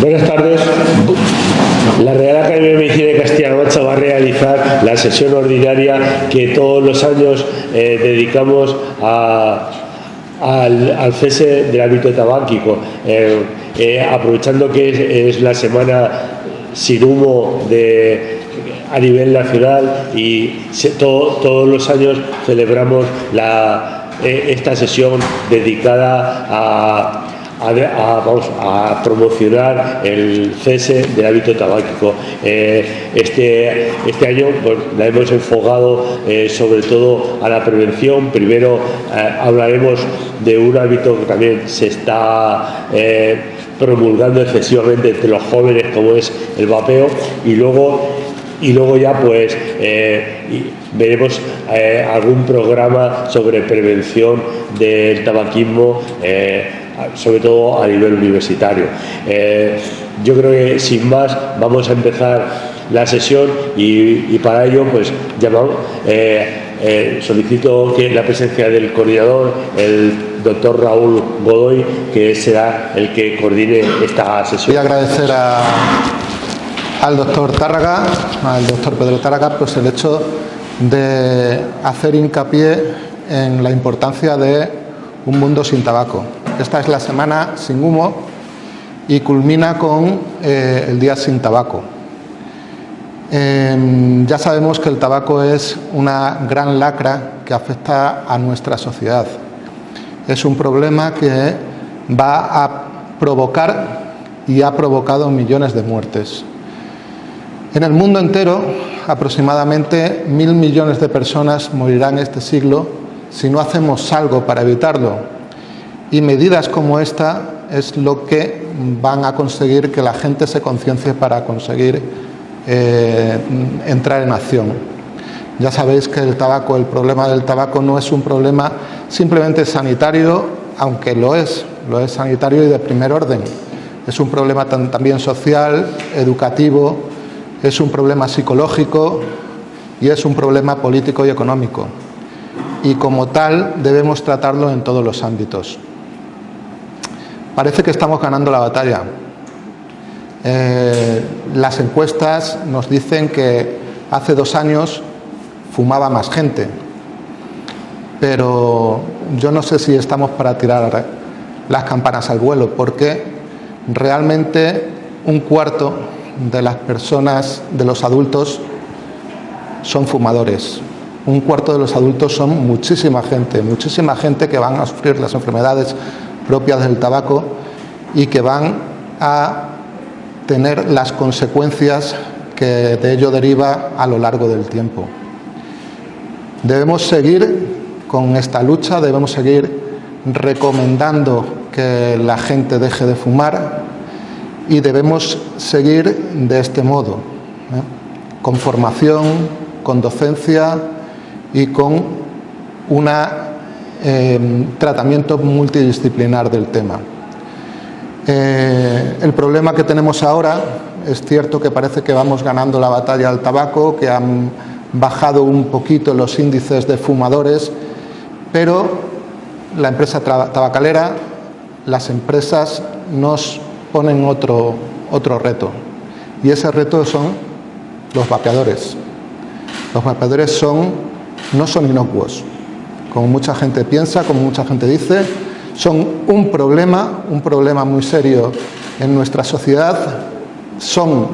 Buenas tardes. La Real Academia de Medicina de Castilla-La Mancha va a realizar la sesión ordinaria que todos los años dedicamos al cese del hábito tabáquico, aprovechando que es la semana sin humo a nivel nacional y todos los años celebramos esta sesión dedicada a promocionar el cese del hábito tabáquico. Este año pues, la hemos enfocado sobre todo a la prevención. Primero hablaremos de un hábito que también se está promulgando excesivamente entre los jóvenes, como es el vapeo, y luego ya pues veremos algún programa sobre prevención del tabaquismo, sobre todo a nivel universitario. Yo creo que sin más vamos a empezar la sesión y para ello pues solicito que la presencia del coordinador, el doctor Raúl Godoy, que será el que coordine esta sesión. Voy a agradecer al doctor Tárraga, al doctor Pedro Tárraga, pues el hecho de hacer hincapié en la importancia de un mundo sin tabaco. Esta es la semana sin humo y culmina con el día sin tabaco. Ya sabemos que el tabaco es una gran lacra que afecta a nuestra sociedad. Es un problema que va a provocar y ha provocado millones de muertes. En el mundo entero, aproximadamente 1.000 millones de personas morirán este siglo si no hacemos algo para evitarlo. Y medidas como esta es lo que van a conseguir que la gente se conciencie para conseguir entrar en acción. Ya sabéis que el problema del tabaco no es un problema simplemente sanitario, aunque lo es sanitario y de primer orden. Es un problema también social, educativo, es un problema psicológico y es un problema político y económico. Y como tal debemos tratarlo en todos los ámbitos. Parece que estamos ganando la batalla. Las encuestas nos dicen que hace 2 años fumaba más gente, pero yo no sé si estamos para tirar las campanas al vuelo, porque realmente 1/4 de las personas, de los adultos, son fumadores. 1/4 de los adultos son muchísima gente que van a sufrir las enfermedades propias del tabaco y que van a tener las consecuencias que de ello deriva a lo largo del tiempo. Debemos seguir con esta lucha, debemos seguir recomendando que la gente deje de fumar y debemos seguir de este modo, con formación, con docencia y con un tratamiento multidisciplinar del tema. El problema que tenemos ahora, es cierto que parece que vamos ganando la batalla al tabaco, que han bajado un poquito los índices de fumadores, pero la empresa tabacalera, las empresas nos ponen otro reto, y ese reto son los vapeadores. Los vapeadores no son inocuos, como mucha gente piensa, como mucha gente dice. Son un problema muy serio en nuestra sociedad. Son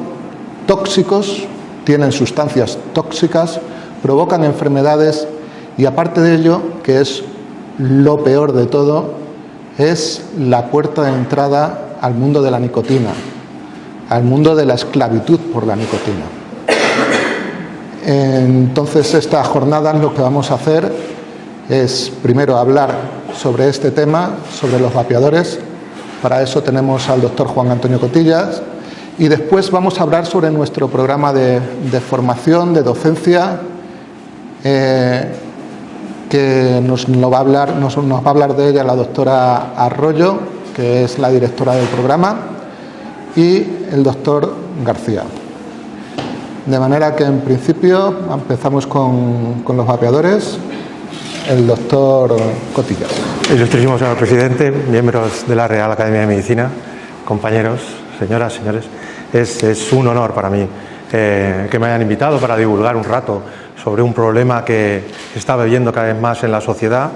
tóxicos, tienen sustancias tóxicas, provocan enfermedades y aparte de ello, que es lo peor de todo, es la puerta de entrada al mundo de la nicotina, al mundo de la esclavitud por la nicotina. Entonces, esta jornada lo que vamos a hacer es primero hablar sobre este tema, sobre los vapeadores. Para eso tenemos al doctor Juan Antonio Cotillas, y después vamos a hablar sobre nuestro programa de formación, de docencia, que nos va a hablar de ella la doctora Arroyo, que es la directora del programa, y el doctor García. De manera que en principio empezamos con los vapeadores. El doctor Cotillas. Ilustrísimo señor presidente, miembros de la Real Academia de Medicina, compañeros, señoras, señores, es un honor para mí que me hayan invitado para divulgar un rato sobre un problema que se está viviendo cada vez más en la sociedad,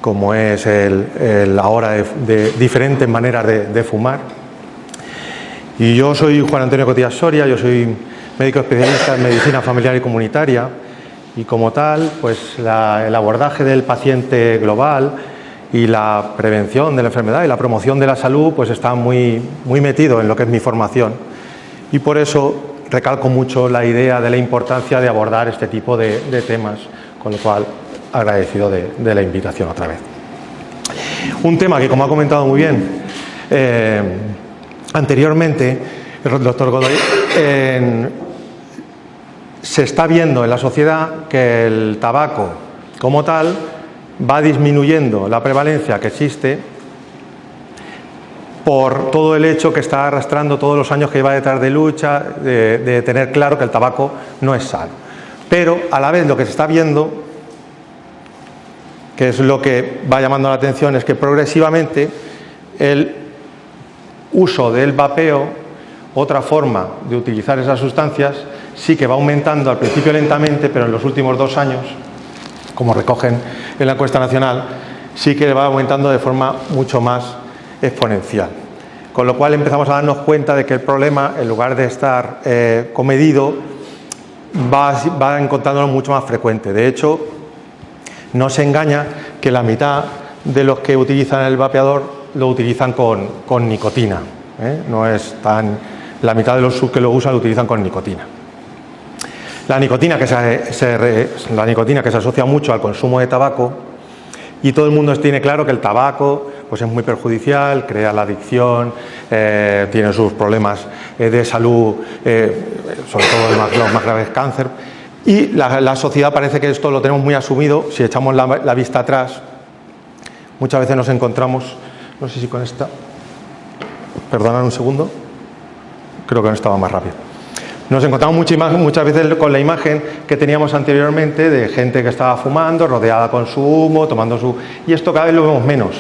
como es la hora de diferentes maneras de fumar. Y yo soy Juan Antonio Cotillas Soria, yo soy médico especialista en medicina familiar y comunitaria, y como tal, pues el abordaje del paciente global y la prevención de la enfermedad y la promoción de la salud pues está muy metido en lo que es mi formación, y por eso recalco mucho la idea de la importancia de abordar este tipo de temas, con lo cual agradecido de la invitación otra vez. Un tema que, como ha comentado muy bien anteriormente el doctor Godoy, se está viendo en la sociedad que el tabaco como tal va disminuyendo la prevalencia que existe por todo el hecho que está arrastrando todos los años que lleva detrás de lucha, de tener claro que el tabaco no es sano. Pero a la vez lo que se está viendo, que es lo que va llamando la atención, es que progresivamente el uso del vapeo, otra forma de utilizar esas sustancias, sí que va aumentando al principio lentamente, pero en los últimos 2 años, como recogen en la encuesta nacional, sí que va aumentando de forma mucho más exponencial. Con lo cual empezamos a darnos cuenta de que el problema, en lugar de estar comedido, va encontrándolo mucho más frecuente. De hecho, no se engaña que la mitad de los que utilizan el vapeador lo utilizan con nicotina. No es tan... La mitad de los que lo usan lo utilizan con nicotina. La nicotina que se asocia mucho al consumo de tabaco, y todo el mundo tiene claro que el tabaco pues es muy perjudicial, crea la adicción, tiene sus problemas de salud, sobre todo los más graves, cáncer. Y la sociedad parece que esto lo tenemos muy asumido. Si echamos la vista atrás, muchas veces nos encontramos, no sé si con esta, perdonad un segundo, creo que no estaba más rápido. Nos encontramos muchas veces con la imagen que teníamos anteriormente de gente que estaba fumando, rodeada con su humo, tomando su... Y esto cada vez lo vemos menos.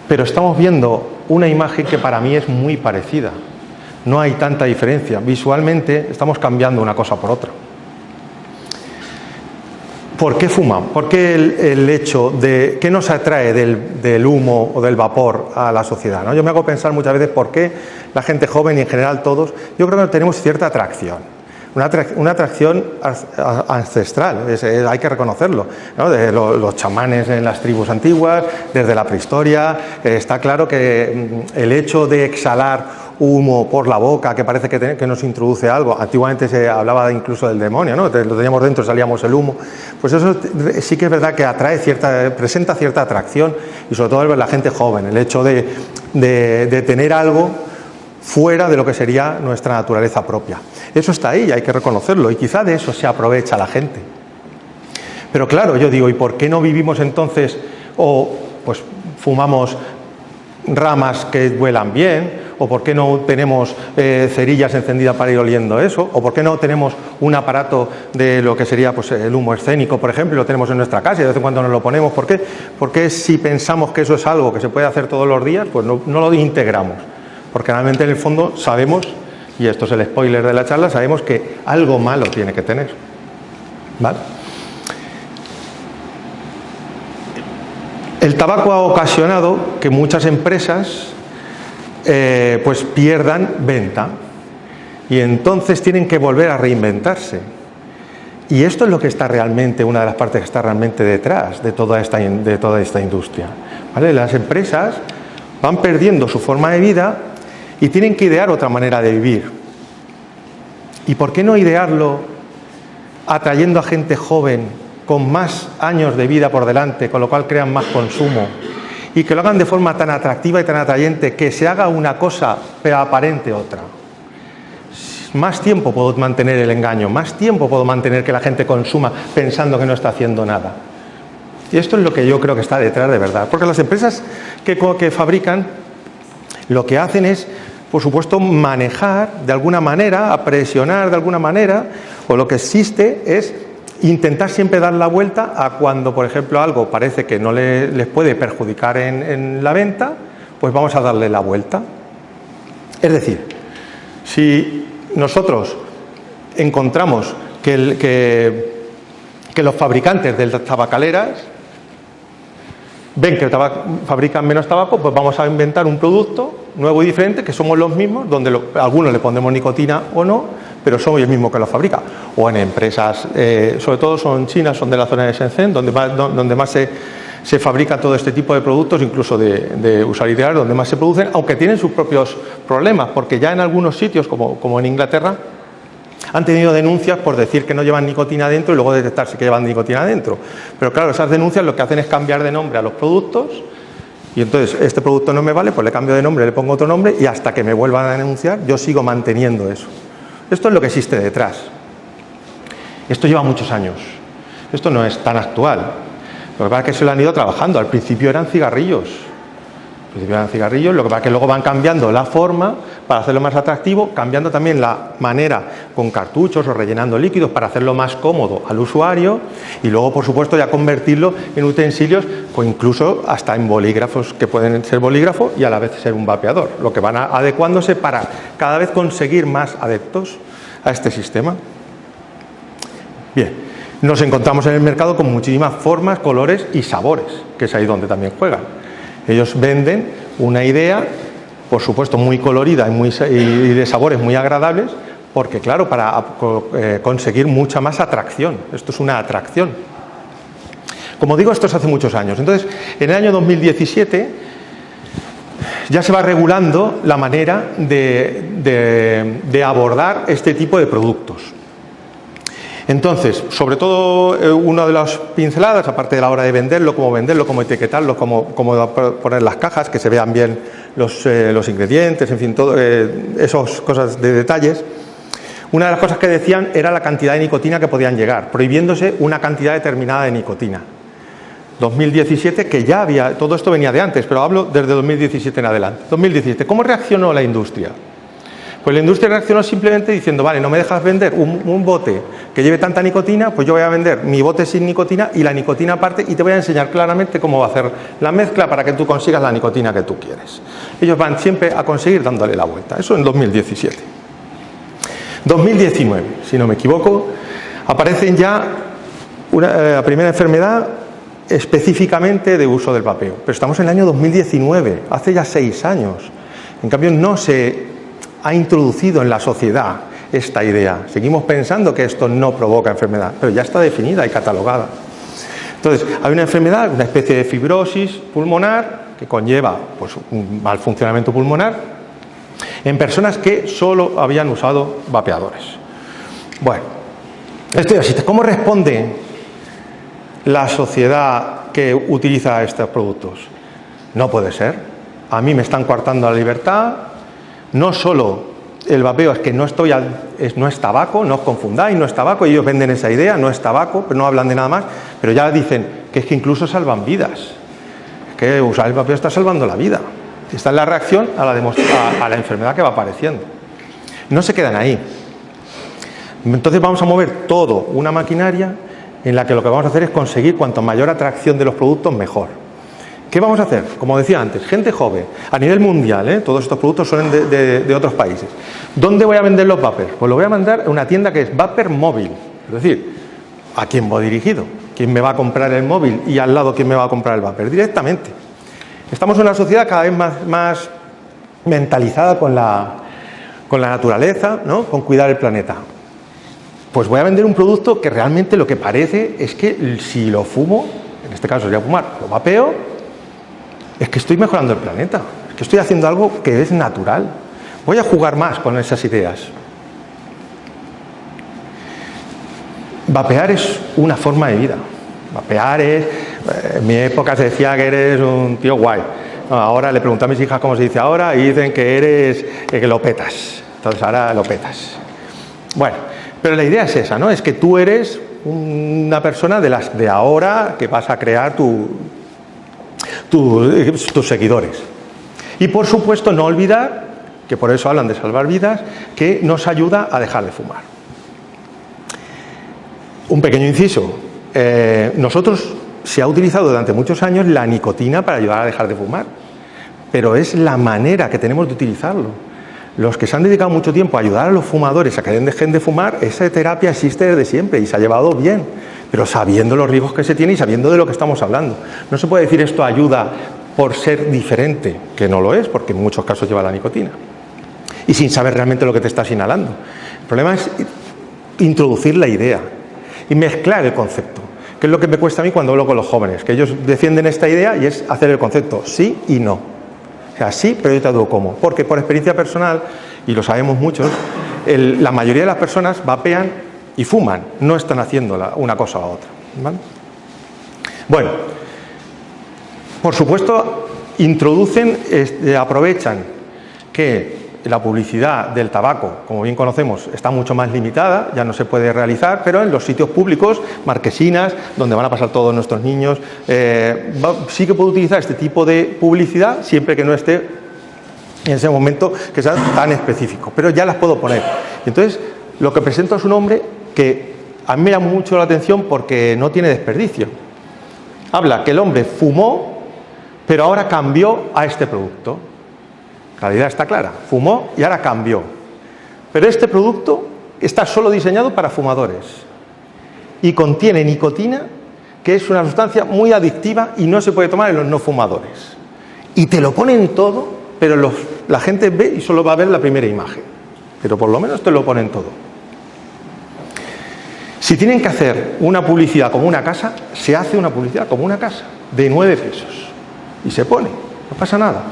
Pero estamos viendo una imagen que para mí es muy parecida. No hay tanta diferencia. Visualmente estamos cambiando una cosa por otra. ¿Por qué fuman? ¿Por qué el hecho de... ¿Qué nos atrae del humo o del vapor a la sociedad, ¿no? Yo me hago pensar muchas veces por qué la gente joven y en general todos, yo creo que tenemos cierta atracción. Una atracción ancestral, hay que reconocerlo, ¿no? De los chamanes en las tribus antiguas, desde la prehistoria, está claro que el hecho de exhalar humo por la boca, que parece que nos introduce algo, antiguamente se hablaba incluso del demonio, ¿no? Lo teníamos dentro, salíamos el humo, pues eso sí que es verdad que presenta cierta atracción, y sobre todo la gente joven, el hecho de tener algo fuera de lo que sería nuestra naturaleza propia. Eso está ahí, hay que reconocerlo, y quizá de eso se aprovecha la gente. Pero claro, yo digo, ¿y por qué no vivimos entonces o pues fumamos ramas que vuelan bien? ¿O por qué no tenemos cerillas encendidas para ir oliendo eso? ¿O por qué no tenemos un aparato de lo que sería pues el humo escénico, por ejemplo, y lo tenemos en nuestra casa y de vez en cuando nos lo ponemos? ¿Por qué? Porque si pensamos que eso es algo que se puede hacer todos los días, pues no lo integramos. Porque realmente en el fondo sabemos, y esto es el spoiler de la charla, sabemos que algo malo tiene que tener, ¿vale? El tabaco ha ocasionado que muchas empresas pues pierdan venta, y entonces tienen que volver a reinventarse. Y esto es lo que está realmente, una de las partes que está realmente detrás de toda esta industria, ¿vale? Las empresas van perdiendo su forma de vida y tienen que idear otra manera de vivir. ¿Y por qué no idearlo atrayendo a gente joven con más años de vida por delante, con lo cual crean más consumo, y que lo hagan de forma tan atractiva y tan atrayente que se haga una cosa pero aparente otra? Más tiempo puedo mantener el engaño, más tiempo puedo mantener que la gente consuma pensando que no está haciendo nada. Y esto es lo que yo creo que está detrás de verdad, porque las empresas que fabrican lo que hacen es, por supuesto, manejar de alguna manera, a presionar de alguna manera, o lo que existe es intentar siempre dar la vuelta a cuando, por ejemplo, algo parece que no les puede perjudicar en la venta, pues vamos a darle la vuelta. Es decir, Si nosotros encontramos que los fabricantes de tabacaleras ven que fabrican menos tabaco, pues vamos a inventar un producto nuevo y diferente, que somos los mismos, donde algunos le pondremos nicotina o no, pero somos el mismo que lo fabrica. O en empresas, sobre todo son chinas, son de la zona de Shenzhen, donde más se fabrica todo este tipo de productos, incluso de usabilidad, donde más se producen, aunque tienen sus propios problemas, porque ya en algunos sitios, como en Inglaterra, han tenido denuncias por decir que no llevan nicotina dentro y luego detectarse que llevan nicotina dentro. Pero claro, esas denuncias lo que hacen es cambiar de nombre a los productos y entonces este producto no me vale, pues le cambio de nombre, le pongo otro nombre y hasta que me vuelvan a denunciar yo sigo manteniendo eso. Esto es lo que existe detrás. Esto lleva muchos años. Esto no es tan actual. Lo que pasa es que se lo han ido trabajando. Al principio eran cigarrillos. Lo que pasa es que luego van cambiando la forma para hacerlo más atractivo, cambiando también la manera con cartuchos o rellenando líquidos para hacerlo más cómodo al usuario y luego, por supuesto, ya convertirlo en utensilios, pues incluso hasta en bolígrafos, que pueden ser bolígrafo y a la vez ser un vapeador, lo que van adecuándose para cada vez conseguir más adeptos a este sistema. Bien, nos encontramos en el mercado con muchísimas formas, colores y sabores, que es ahí donde también juegan. Ellos venden una idea, por supuesto, muy colorida y de sabores muy agradables, porque, claro, para conseguir mucha más atracción. Esto es una atracción. Como digo, esto es hace muchos años. Entonces, en el año 2017 ya se va regulando la manera de abordar este tipo de productos. Entonces, sobre todo, una de las pinceladas, aparte de la hora de venderlo, cómo etiquetarlo, cómo poner las cajas, que se vean bien los ingredientes, en fin, todo, esas cosas de detalles. Una de las cosas que decían era la cantidad de nicotina que podían llegar, prohibiéndose una cantidad determinada de nicotina. 2017, que ya había, todo esto venía de antes, pero hablo desde 2017 en adelante. 2017, ¿cómo reaccionó la industria? Pues la industria reaccionó simplemente diciendo, vale, no me dejas vender un bote que lleve tanta nicotina, pues yo voy a vender mi bote sin nicotina y la nicotina aparte y te voy a enseñar claramente cómo va a hacer la mezcla para que tú consigas la nicotina que tú quieres. Ellos van siempre a conseguir dándole la vuelta. Eso en 2017. 2019, si no me equivoco, aparecen ya la primera enfermedad específicamente de uso del vapeo. Pero estamos en el año 2019, hace ya 6 años. En cambio, no se ha introducido en la sociedad esta idea. Seguimos pensando que esto no provoca enfermedad, pero ya está definida y catalogada. Entonces, hay una enfermedad, una especie de fibrosis pulmonar que conlleva pues, un mal funcionamiento pulmonar en personas que solo habían usado vapeadores. Bueno, esto ya existe. ¿Cómo responde la sociedad que utiliza estos productos? No puede ser. A mí me están coartando la libertad. No solo el vapeo, es que no es tabaco, no os confundáis, no es tabaco, ellos venden esa idea, no es tabaco, pero no hablan de nada más, pero ya dicen que es que incluso salvan vidas, es que usar el vapeo está salvando la vida. Esta es la reacción a la enfermedad que va apareciendo. No se quedan ahí. Entonces vamos a mover todo una maquinaria en la que lo que vamos a hacer es conseguir cuanto mayor atracción de los productos, mejor. ¿Qué vamos a hacer? Como decía antes, gente joven, a nivel mundial, todos estos productos son de otros países. ¿Dónde voy a vender los vapers? Pues lo voy a mandar a una tienda que es Vapor Móvil. Es decir, ¿a quién va dirigido? ¿Quién me va a comprar el móvil? Y al lado, ¿quién me va a comprar el vapor? Directamente. Estamos en una sociedad cada vez más mentalizada con la naturaleza, ¿no? Con cuidar el planeta. Pues voy a vender un producto que realmente lo que parece es que si lo fumo, en este caso sería fumar, lo vapeo, es que estoy mejorando el planeta, es que estoy haciendo algo que es natural. Voy a jugar más con esas ideas. Vapear es una forma de vida. Vapear es... En mi época se decía que eres un tío guay. Ahora le pregunto a mis hijas cómo se dice ahora y dicen que que lo petas. Entonces ahora lo petas. Bueno, pero la idea es esa, ¿no? Es que tú eres una persona de las de ahora que vas a crear tus seguidores. Y por supuesto no olvidar, que por eso hablan de salvar vidas, que nos ayuda a dejar de fumar. Un pequeño inciso. Nosotros se ha utilizado durante muchos años la nicotina para ayudar a dejar de fumar, pero es la manera que tenemos de utilizarlo. los que se han dedicado mucho tiempo a ayudar a los fumadores a que dejen de fumar, esa terapia existe desde siempre y se ha llevado bien, pero sabiendo los riesgos que se tiene y sabiendo de lo que estamos hablando. No se puede decir esto ayuda por ser diferente, que no lo es, porque en muchos casos lleva la nicotina, y sin saber realmente lo que te estás inhalando. El problema es introducir la idea y mezclar el concepto, que es lo que me cuesta a mí cuando hablo con los jóvenes, que ellos defienden esta idea y es hacer el concepto sí y no. O sea, sí, pero yo te digo cómo. Porque por experiencia personal, y lo sabemos muchos, la mayoría de las personas vapean y fuman, no están haciendo una cosa o otra, ¿vale? Bueno, por supuesto, aprovechan que la publicidad del tabaco, como bien conocemos, está mucho más limitada, ya no se puede realizar, pero en los sitios públicos, marquesinas, donde van a pasar todos nuestros niños, sí que puede utilizar este tipo de publicidad, siempre que no esté en ese momento que sea tan específico, pero ya las puedo poner. Entonces, lo que presento es un hombre que a mí me llama mucho la atención porque no tiene desperdicio. Habla que el hombre fumó, pero ahora cambió a este producto. La idea está clara, fumó y ahora cambió. Pero este producto está solo diseñado para fumadores y contiene nicotina, que es una sustancia muy adictiva y no se puede tomar en los no fumadores. Y te lo ponen todo, pero la gente ve y solo va a ver la primera imagen. Pero por lo menos te lo ponen todo. Si tienen que hacer una publicidad como una casa, se hace una publicidad como una casa, de 9 pesos. Y se pone, no pasa nada.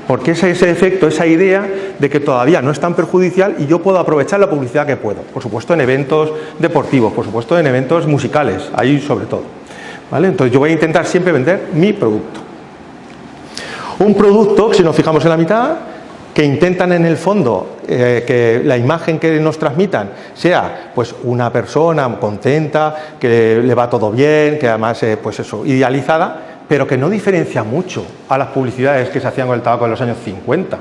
Porque es ese efecto, esa idea de que todavía no es tan perjudicial y yo puedo aprovechar la publicidad que puedo. Por supuesto en eventos deportivos, por supuesto en eventos musicales, ahí sobre todo, ¿vale? Entonces yo voy a intentar siempre vender mi producto. Un producto, si nos fijamos en la mitad, que intentan en el fondo que la imagen que nos transmitan sea pues una persona contenta, que le va todo bien, que además pues eso, idealizada, pero que no diferencia mucho a las publicidades que se hacían con el tabaco en los años 50.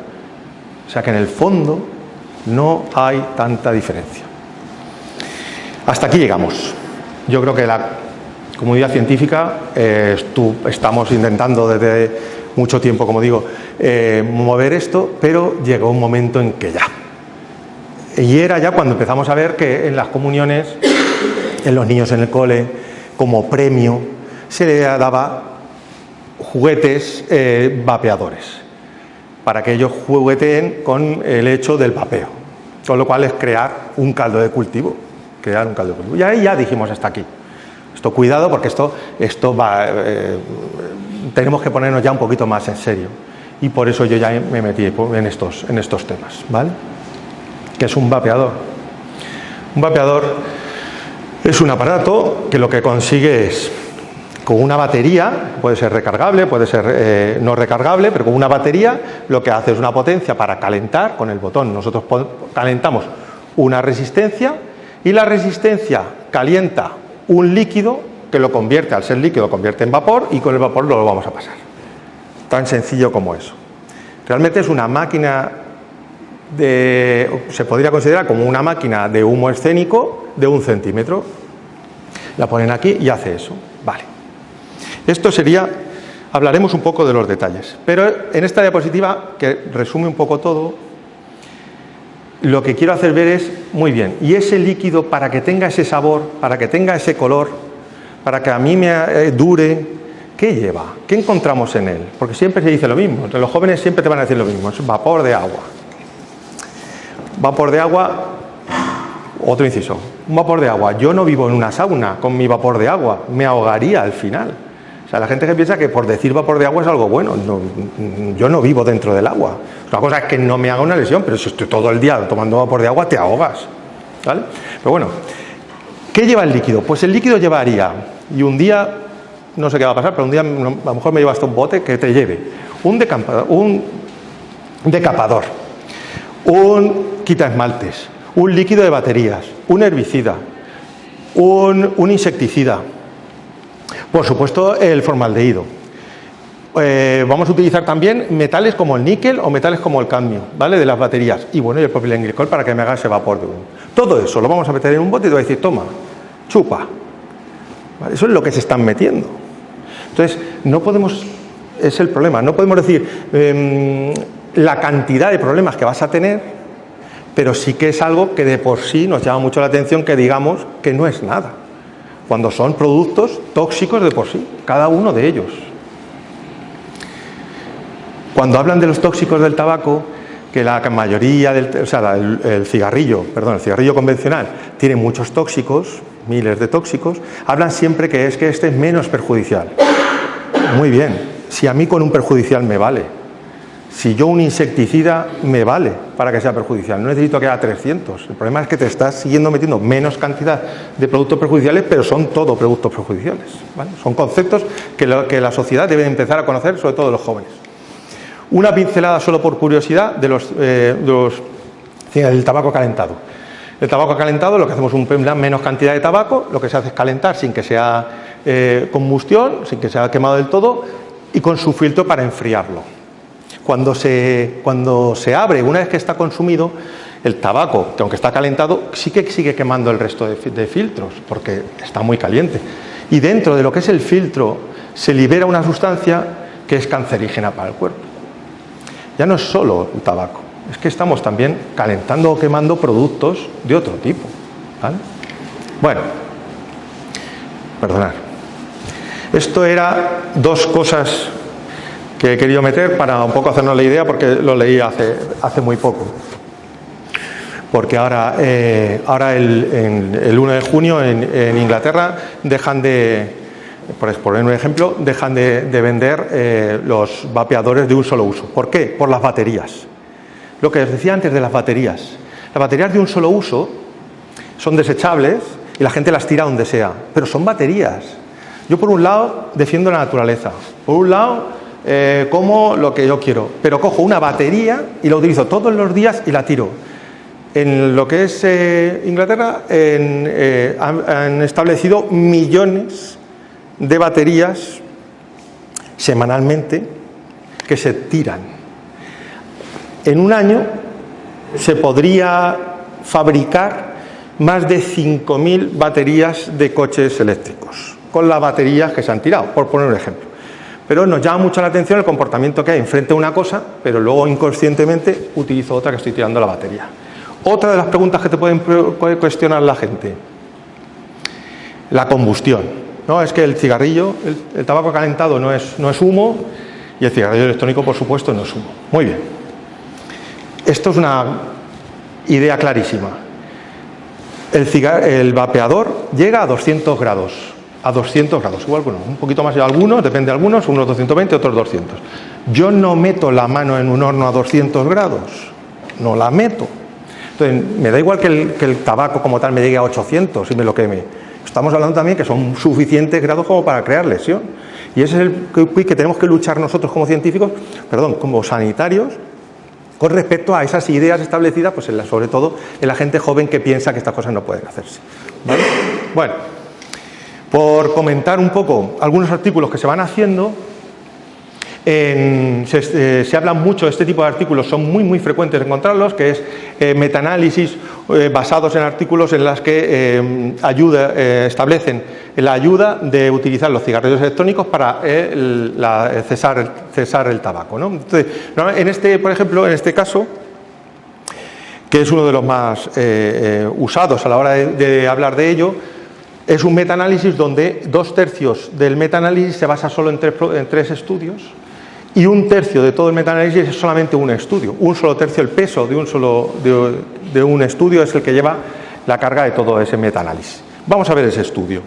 O sea que en el fondo no hay tanta diferencia. Hasta aquí llegamos. Yo creo que la comunidad científica estamos intentando desde mucho tiempo, como digo, mover esto, pero llegó un momento en que ya. Y era ya cuando empezamos a ver que en las comuniones, en los niños en el cole, como premio, se le daba juguetes vapeadores, para que ellos jugueteen con el hecho del vapeo, con lo cual es crear un caldo de cultivo, y ahí ya dijimos hasta aquí. Esto cuidado porque esto va, tenemos que ponernos ya un poquito más en serio, y por eso yo ya me metí en estos temas, ¿vale? ¿Qué es un vapeador? Un vapeador es un aparato que lo que consigue es, con una batería, puede ser recargable, puede ser no recargable, pero con una batería lo que hace es una potencia para calentar con el botón. Nosotros calentamos una resistencia y la resistencia calienta un líquido que lo convierte, al ser líquido, lo convierte en vapor y con el vapor lo vamos a pasar. Tan sencillo como eso. Realmente es una máquina se podría considerar como una máquina de humo escénico de 1 centímetro. La ponen aquí y hace eso. Vale. Esto sería, hablaremos un poco de los detalles, pero en esta diapositiva, que resume un poco todo, lo que quiero hacer ver es, muy bien, y ese líquido para que tenga ese sabor, para que tenga ese color, para que a mí me dure, ¿qué lleva? ¿Qué encontramos en él? Porque siempre se dice lo mismo, entre los jóvenes siempre te van a decir lo mismo, es vapor de agua. Vapor de agua, otro inciso, un vapor de agua, yo no vivo en una sauna con mi vapor de agua, me ahogaría al final. O sea, la gente que piensa que por decir vapor de agua es algo bueno. No, yo no vivo dentro del agua. Una cosa es que no me haga una lesión, pero si estoy todo el día tomando vapor de agua, te ahogas, ¿vale? Pero bueno, ¿qué lleva el líquido? Pues el líquido llevaría, y un día, no sé qué va a pasar, pero un día a lo mejor me lleva hasta un bote que te lleve un decapador, un quita esmaltes, un líquido de baterías, un herbicida, un insecticida. Por supuesto, el formaldehído. Vamos a utilizar también metales como el níquel o metales como el cadmio, ¿vale? De las baterías. Y bueno, y el propilenglicol para que me haga ese vapor de humo. Todo eso lo vamos a meter en un bote y te voy a decir, toma, chupa. ¿Vale? Eso es lo que se están metiendo. Entonces, no podemos, es el problema, no podemos decir la cantidad de problemas que vas a tener pero sí que es algo que de por sí nos llama mucho la atención que digamos que no es nada, cuando son productos tóxicos de por sí, cada uno de ellos. Cuando hablan de los tóxicos del tabaco, que la mayoría el cigarrillo convencional tiene muchos tóxicos, miles de tóxicos, hablan siempre que este es menos perjudicial. Muy bien, si a mí con un perjudicial me vale, si yo un insecticida me vale para que sea perjudicial, no necesito que haga 300. El problema es que te estás siguiendo metiendo menos cantidad de productos perjudiciales, pero son todo productos perjudiciales, ¿vale? Son conceptos que la sociedad debe empezar a conocer, sobre todo los jóvenes. Una pincelada solo por curiosidad del tabaco calentado. El tabaco calentado, lo que hacemos es una menos cantidad de tabaco, lo que se hace es calentar sin que sea combustión, sin que sea quemado del todo, y con su filtro para enfriarlo. Cuando se abre, una vez que está consumido, el tabaco, que aunque está calentado, sí que sigue quemando el resto de filtros, porque está muy caliente. Y dentro de lo que es el filtro se libera una sustancia que es cancerígena para el cuerpo. Ya no es solo el tabaco, es que estamos también calentando o quemando productos de otro tipo, ¿vale? Bueno, perdonad. Esto era dos cosas que he querido meter para un poco hacernos la idea, porque lo leí hace muy poco. Porque ahora el 1 de junio en Inglaterra dejan de, por poner un ejemplo, dejan de vender los vapeadores de un solo uso. ¿Por qué? Por las baterías. Lo que les decía antes de las baterías. Las baterías de un solo uso son desechables y la gente las tira donde sea, pero son baterías. Yo por un lado defiendo la naturaleza, por un lado como lo que yo quiero, pero cojo una batería y la utilizo todos los días y la tiro. En lo que es Inglaterra han establecido millones de baterías semanalmente que se tiran. En un año se podría fabricar más de 5.000 baterías de coches eléctricos con las baterías que se han tirado, por poner un ejemplo. Pero nos llama mucho la atención el comportamiento que hay enfrente de una cosa, pero luego inconscientemente utilizo otra que estoy tirando la batería. Otra de las preguntas que te puede cuestionar la gente: la combustión. No, es que el cigarrillo, el tabaco calentado no es humo, y el cigarrillo electrónico, por supuesto, no es humo. Muy bien. Esto es una idea clarísima. El vapeador llega a 200 grados. A 200 grados, igual que un poquito más de algunos, depende de algunos, unos 220, otros 200. Yo no meto la mano en un horno a 200 grados, no la meto. Entonces, me da igual que el tabaco como tal me llegue a 800 y me lo queme. Estamos hablando también que son suficientes grados como para crear lesión. Y ese es el quiz que tenemos que luchar nosotros como científicos, como sanitarios, con respecto a esas ideas establecidas, pues sobre todo en la gente joven que piensa que estas cosas no pueden hacerse, ¿vale? Bueno, por comentar un poco algunos artículos que se van haciendo, se habla mucho de este tipo de artículos, son muy frecuentes encontrarlos, que es metaanálisis basados en artículos en las que establecen la ayuda de utilizar los cigarrillos electrónicos para cesar el tabaco, ¿no? Entonces, por ejemplo, en este caso, que es uno de los más usados a la hora de hablar de ello, es un metaanálisis donde 2/3 del metaanálisis se basa solo en 3 estudios, y 1/3 de todo el metaanálisis es solamente un estudio. Un solo tercio, el peso de un estudio es el que lleva la carga de todo ese metaanálisis. Vamos a ver ese estudio.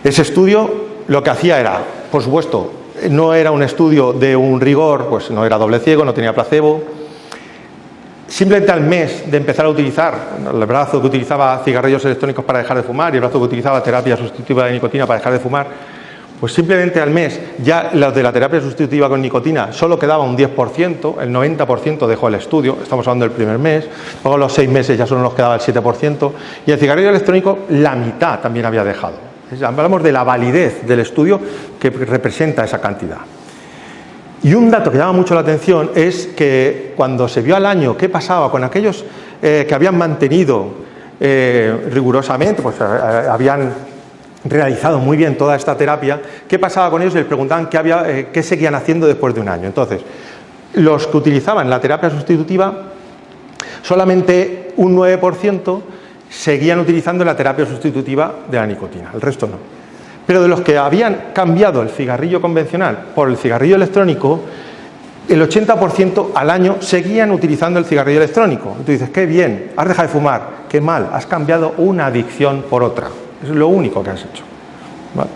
Ese estudio lo que hacía era, por supuesto, no era un estudio de un rigor, pues no era doble ciego, no tenía placebo. Simplemente al mes de empezar a utilizar, el brazo que utilizaba cigarrillos electrónicos para dejar de fumar y el brazo que utilizaba terapia sustitutiva de nicotina para dejar de fumar, pues simplemente al mes ya los de la terapia sustitutiva con nicotina solo quedaba un 10%, el 90% dejó el estudio, estamos hablando del primer mes, luego a los 6 meses ya solo nos quedaba el 7%, y el cigarrillo electrónico la mitad también había dejado. Hablamos de la validez del estudio que representa esa cantidad. Y un dato que llama mucho la atención es que cuando se vio al año qué pasaba con aquellos que habían mantenido rigurosamente, pues habían realizado muy bien toda esta terapia, qué pasaba con ellos, les preguntaban qué seguían haciendo después de un año. Entonces, los que utilizaban la terapia sustitutiva solamente un 9% seguían utilizando la terapia sustitutiva de la nicotina, el resto no. Pero de los que habían cambiado el cigarrillo convencional por el cigarrillo electrónico, el 80% al año seguían utilizando el cigarrillo electrónico. Y tú dices, qué bien, has dejado de fumar, qué mal, has cambiado una adicción por otra. Es lo único que has hecho. ¿Vale?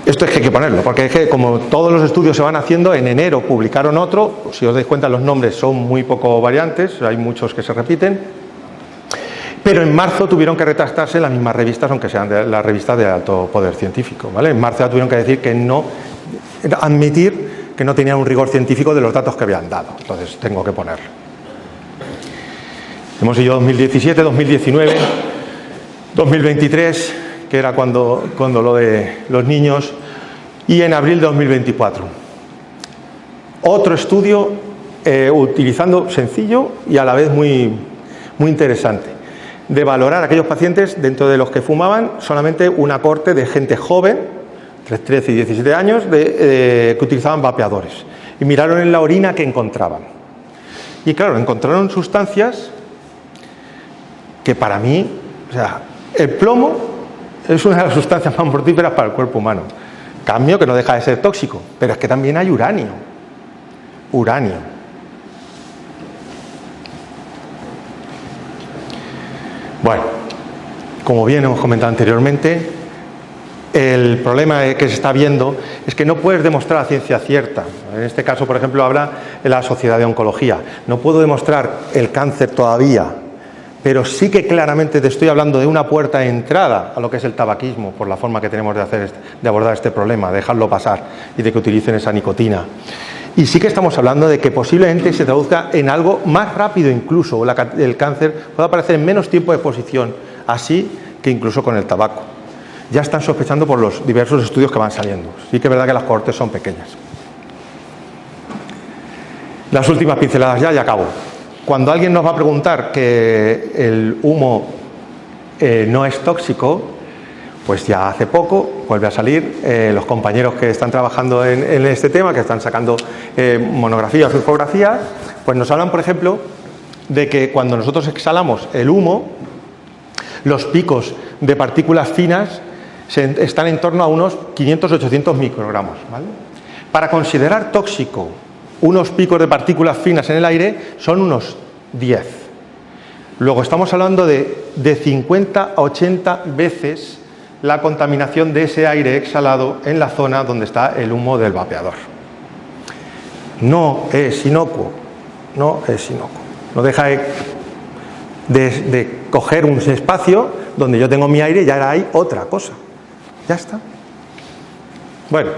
Esto es que hay que ponerlo, porque es que como todos los estudios se van haciendo, en enero publicaron otro, si os dais cuenta los nombres son muy poco variantes, hay muchos que se repiten. Pero en marzo tuvieron que retractarse las mismas revistas, aunque sean de las revistas de alto poder científico, ¿vale? En marzo ya tuvieron que decir que no, admitir que no tenían un rigor científico de los datos que habían dado. Entonces tengo que ponerlo. Hemos ido 2017, 2019, 2023, que era cuando lo de los niños, y en abril de 2024. Otro estudio utilizando sencillo y a la vez muy interesante, de valorar a aquellos pacientes dentro de los que fumaban solamente una corte de gente joven, 13 y 17 años, que utilizaban vapeadores. Y miraron en la orina qué encontraban. Y claro, encontraron sustancias que para mí, o sea, el plomo es una de las sustancias más mortíferas para el cuerpo humano. Cambio que no deja de ser tóxico, pero es que también hay uranio. Uranio. Bueno, como bien hemos comentado anteriormente, el problema que se está viendo es que no puedes demostrar a ciencia cierta. En este caso, por ejemplo, habla de la Sociedad de Oncología. No puedo demostrar el cáncer todavía, pero sí que claramente te estoy hablando de una puerta de entrada a lo que es el tabaquismo, por la forma que tenemos de abordar este problema, de dejarlo pasar y de que utilicen esa nicotina. Y sí que estamos hablando de que posiblemente se traduzca en algo más rápido incluso, o el cáncer pueda aparecer en menos tiempo de exposición, así que incluso con el tabaco. Ya están sospechando por los diversos estudios que van saliendo. Sí que es verdad que las cohortes son pequeñas. Las últimas pinceladas ya y acabo. Cuando alguien nos va a preguntar que el humo no es tóxico, pues ya hace poco vuelve a salir los compañeros que están trabajando en este tema, que están sacando monografías o infografías, pues nos hablan, por ejemplo, de que cuando nosotros exhalamos el humo, los picos de partículas finas están en torno a unos 500-800 microgramos, ¿vale? Para considerar tóxico unos picos de partículas finas en el aire son unos 10. Luego estamos hablando de 50 a 80 veces la contaminación de ese aire exhalado en la zona donde está el humo del vapeador. No es inocuo, no es inocuo. No deja de coger un espacio donde yo tengo mi aire y ahora hay otra cosa. Ya está. Bueno,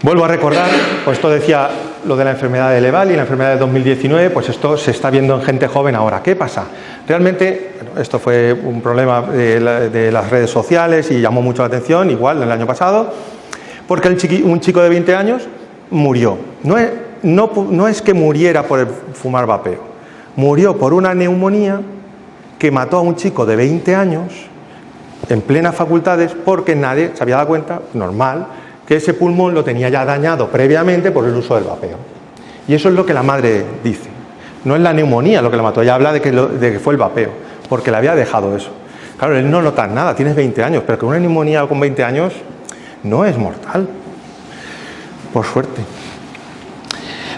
vuelvo a recordar, pues esto decía lo de la enfermedad de Leval y la enfermedad de 2019, pues esto se está viendo en gente joven ahora. ¿Qué pasa? Realmente, esto fue un problema de las redes sociales y llamó mucho la atención, igual el año pasado, porque un chico de 20 años murió. No es que muriera por el fumar vapeo, murió por una neumonía que mató a un chico de 20 años en plenas facultades porque nadie se había dado cuenta, normal, que ese pulmón lo tenía ya dañado previamente por el uso del vapeo. Y eso es lo que la madre dice. No es la neumonía lo que la mató, ella habla de que fue el vapeo, porque le había dejado eso. Claro, él no nota nada, tienes 20 años, pero que una neumonía con 20 años no es mortal, por suerte.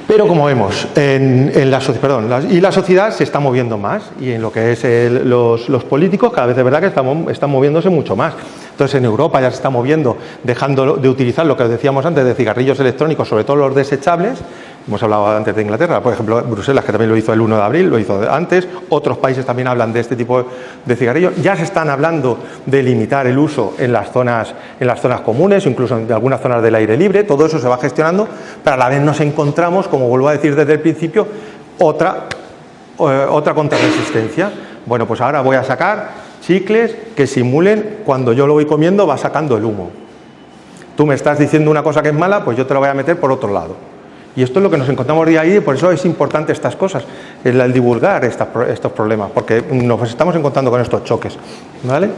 Pero como vemos, la sociedad se está moviendo más, y en lo que es los políticos cada vez es verdad que están moviéndose mucho más. Entonces en Europa ya se está moviendo, dejando de utilizar lo que decíamos antes de cigarrillos electrónicos, sobre todo los desechables. Hemos hablado antes de Inglaterra, por ejemplo Bruselas, que también lo hizo el 1 de abril, lo hizo antes. Otros países también hablan de este tipo de cigarrillos. Ya se están hablando de limitar el uso en las zonas comunes, incluso en algunas zonas del aire libre. Todo eso se va gestionando, pero a la vez nos encontramos, como vuelvo a decir desde el principio, otra contrarresistencia. Bueno, pues ahora voy a sacar chicles que simulen cuando yo lo voy comiendo va sacando el humo. Tú me estás diciendo una cosa que es mala, pues yo te la voy a meter por otro lado. Y esto es lo que nos encontramos día a día y por eso es importante estas cosas, el divulgar estos problemas, porque nos estamos encontrando con estos choques, ¿vale?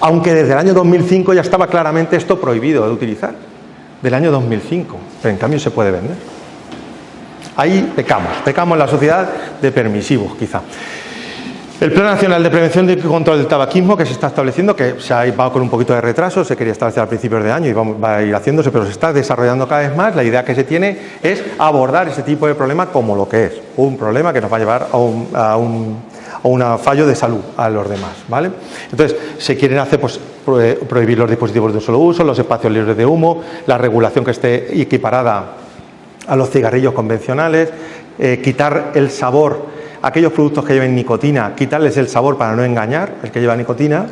Aunque desde el año 2005 ya estaba claramente esto prohibido de utilizar, del año 2005, pero en cambio se puede vender. Ahí pecamos en la sociedad de permisivos, quizá. El Plan Nacional de Prevención y Control del Tabaquismo que se está estableciendo, que se ha va con un poquito de retraso, se quería establecer a principios de año y va a ir haciéndose, pero se está desarrollando cada vez más. La idea que se tiene es abordar ese tipo de problema como lo que es, un problema que nos va a llevar a un fallo de salud a los demás, ¿vale? Entonces, se quieren hacer, pues, prohibir los dispositivos de un solo uso, los espacios libres de humo, la regulación que esté equiparada a los cigarrillos convencionales, quitar el sabor. Aquellos productos que lleven nicotina, quitarles el sabor para no engañar. El que lleva nicotina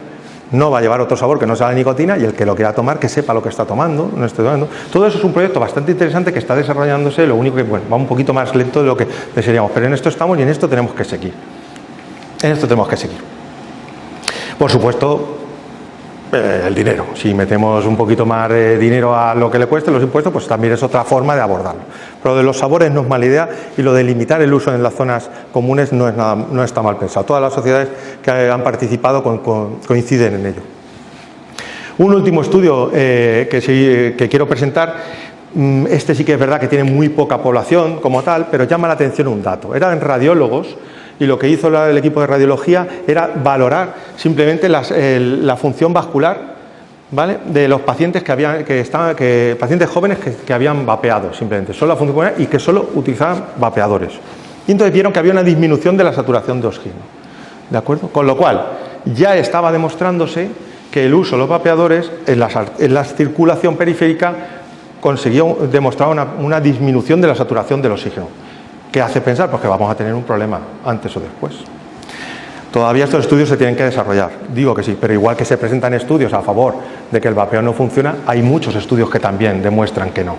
no va a llevar otro sabor que no sea la nicotina, y el que lo quiera tomar, que sepa lo que está tomando, no esté tomando. Todo eso es un proyecto bastante interesante que está desarrollándose, lo único que, bueno, va un poquito más lento de lo que desearíamos, pero en esto estamos y en esto tenemos que seguir. En esto tenemos que seguir. Por supuesto, el dinero. Si metemos un poquito más de dinero a lo que le cueste los impuestos, pues también es otra forma de abordarlo. Pero de los sabores no es mala idea, y lo de limitar el uso en las zonas comunes no está mal pensado. Todas las sociedades que han participado coinciden en ello. Un último estudio que quiero presentar. Este sí que es verdad que tiene muy poca población como tal, pero llama la atención un dato. Eran radiólogos, y lo que hizo el equipo de radiología era valorar simplemente la función vascular, ¿vale?, de los pacientes pacientes jóvenes que habían vapeado, simplemente, solo la función pulmonar, y que solo utilizaban vapeadores. Y entonces vieron que había una disminución de la saturación de oxígeno, ¿de acuerdo? Con lo cual, ya estaba demostrándose que el uso de los vapeadores en la circulación periférica consiguió demostrar una disminución de la saturación del oxígeno. ¿Qué hace pensar? Pues que vamos a tener un problema antes o después. Todavía estos estudios se tienen que desarrollar, digo que sí, pero igual que se presentan estudios a favor de que el vapeo no funciona, hay muchos estudios que también demuestran que no,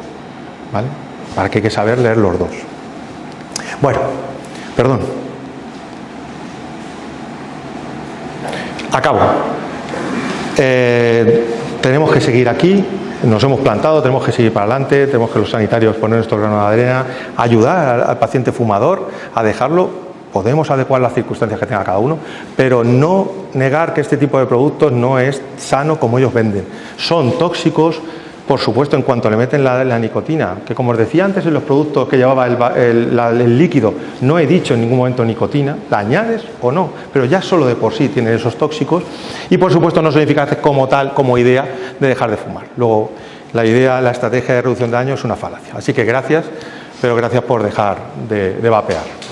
¿vale? Para que hay que saber leer los dos. Bueno, perdón. Acabo. Tenemos que seguir aquí. Nos hemos plantado, tenemos que seguir para adelante, tenemos que los sanitarios poner nuestro grano de arena, ayudar al paciente fumador a dejarlo. Podemos adecuar las circunstancias que tenga cada uno, pero no negar que este tipo de productos no es sano como ellos venden. Son tóxicos, por supuesto, en cuanto le meten la nicotina, que como os decía antes, en los productos que llevaba el líquido, no he dicho en ningún momento nicotina, la añades o no, pero ya solo de por sí tienen esos tóxicos, y por supuesto no son eficaces como tal, como idea de dejar de fumar. Luego, la estrategia de reducción de daño es una falacia. Así que gracias, pero gracias por dejar de vapear.